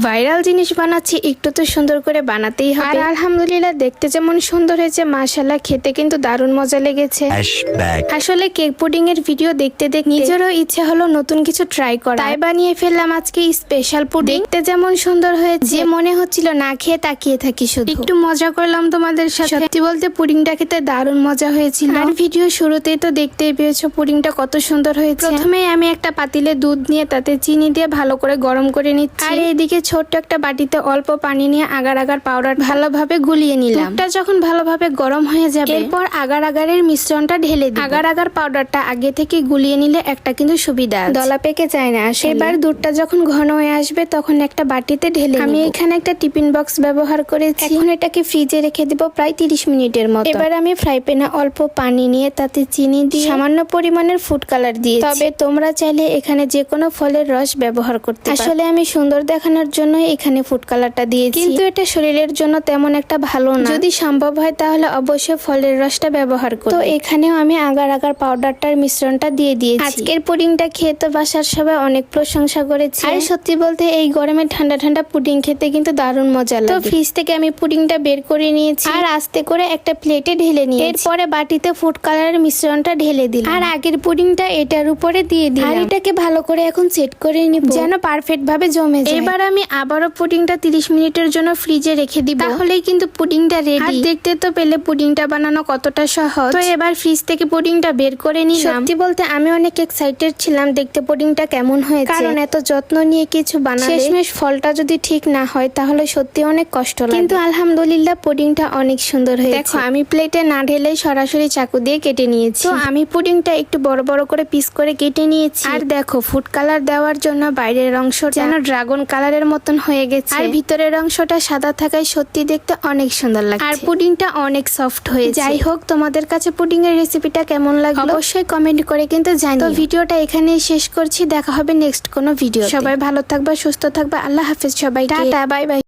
Viral জিনিস বানাচ্ছি, একটু তো সুন্দর করে বানাতেই হবে। আর আলহামদুলিল্লাহ দেখতে যেমন সুন্দর হয়েছে, মাশাআল্লাহ খেতে কিন্তু দারুণ মজা লেগেছে। আসলে কেক পুডিং এর ভিডিও দেখতে দেখতে নিজেরও ইচ্ছে হলো নতুন কিছু ট্রাই করা, তাই বানিয়ে ফেললাম আজকে স্পেশাল পুডিং। দেখতে যেমন সুন্দর হয়েছে যে মনে হচ্ছিল না খেয়ে তাকিয়ে থাকি শুধু। একটু মজা করলাম তোমাদের সাথে। সত্যি বলতে পুডিংটা খেতে দারুণ মজা হয়েছিল। আর ভিডিও শুরুতেই তো দেখতেই পেয়েছো পুডিংটা কত সুন্দর হয়েছে। প্রথমে আমি একটা পাতিলে দুধ নিয়ে তাতে চিনি দিয়ে ভালো করে গরম করে নিচ্ছি। আর এইদিকে ছোট্ট একটা বাটিতে অল্প পানি নিয়ে আগার আগার পাউডার ভালোভাবে গুলিয়ে নিলাম। দুধটা যখন ভালোভাবে গরম হয়ে যাবে এরপর আগার আগারের মিশ্রণটা ঢেলে দিই। আগার আগার পাউডারটা আগে থেকে গুলিয়ে নিলে একটা কিন্তু সুবিধা আছে, দলা পেকে যায় না। এবার দুধটা যখন ঘন হয়ে আসবে তখন একটা বাটিতে ঢেলে আমি এখানে একটা টিফিন বক্স ব্যবহার করেছি। এখন এটাকে ফ্রিজে রেখে দিব প্রায় 30 মিনিটের মতো। এবার আমি ফ্রাই প্যানে অল্প পানি নিয়ে তাতে চিনি দিয়ে সামান্য পরিমাণের ফুড কালার দিয়েছি। তবে তোমরা চাইলে এখানে যে কোনো ফলের রস ব্যবহার করতে পারো। আসলে আমি সুন্দর দেখানোর জন্য এখানে ফুড কালারটা দিয়েছি, কিন্তু এটা শরীরের জন্য তেমন একটা ভালো না। যদি সম্ভব হয় তাহলে অবশ্যই ফলের রসটা ব্যবহার করো। তো এখানেও আমি আগার আগার পাউডারটার মিশ্রণটা দিয়ে দিয়েছি। আজকের পুডিংটা খেয়ে তো বাসার সবাই অনেক প্রশংসা করেছে। আর সত্যি বলতে এই গরমে ঠান্ডা ঠান্ডা পুডিং খেতে কিন্তু দারুণ মজা লাগে। তো ফ্রিজ থেকে আমি পুডিংটা বের করে নিয়েছি আর আস্তে করে একটা প্লেটে ঢেলে নিয়েছি। এরপরে বাটিতে ফুড কালারের মিশ্রণটা ঢেলে দিলাম আর আগের পুডিংটা এটার উপরে দিয়ে দিলাম। আর এটাকে ভালো করে এখন সেট করে নিব যেন পারফেক্ট ভাবে জমে যায়। এবার আমি আবারও পুডিংটা 30 মিনিটের জন্য ফ্রিজে রেখে দিব, তাহলেই কিন্তু পুডিংটা রেডি। আর দেখতে তো পেলে পুডিংটা বানানো কতটা সহজ। তো এবার ফ্রিজ থেকে পুডিংটা বের করে নিলাম। সত্যি বলতে আমি অনেক এক্সাইটেড ছিলাম দেখতে পুডিংটা কেমন হয়েছে, কারণ এত যত্ন নিয়ে কিছু বানালে শেষমেশ ফলটা যদি ঠিক না হয় তাহলে সত্যি অনেক কষ্ট লাগে। কিন্তু আলহামদুলিল্লাহ পুডিংটা অনেক সুন্দর হয়েছে। দেখো আমি প্লেটে না ঢেলে সরাসরি চাকু দিয়ে কেটে নিয়েছি। তো আমি পুডিংটা একটু বড় বড় করে পিস করে কেটে নিয়েছি। আর দেখো ফুড কালার দেওয়ার জন্য বাইরের অংশটা যেন ড্রাগন কালারের মতন হয়ে গেছে, আর ভিতরের অংশটা সাদা থাকায় সত্যি দেখতে অনেক সুন্দর লাগে। আর পুডিংটা অনেক সফট হয়েছে। যাই হোক, তোমাদের কাছে পুডিং এর রেসিপিটা কেমন লাগলো অবশ্যই কমেন্ট করে কিন্তু জানিও। তো ভিডিওটা এখানেই শেষ করছি, দেখা হবে নেক্সট কোনো ভিডিও। সবাই ভালো থাকবা, সুস্থ থাকবা, আল্লাহ হাফেজ সবাই, টাটা বাই বাই।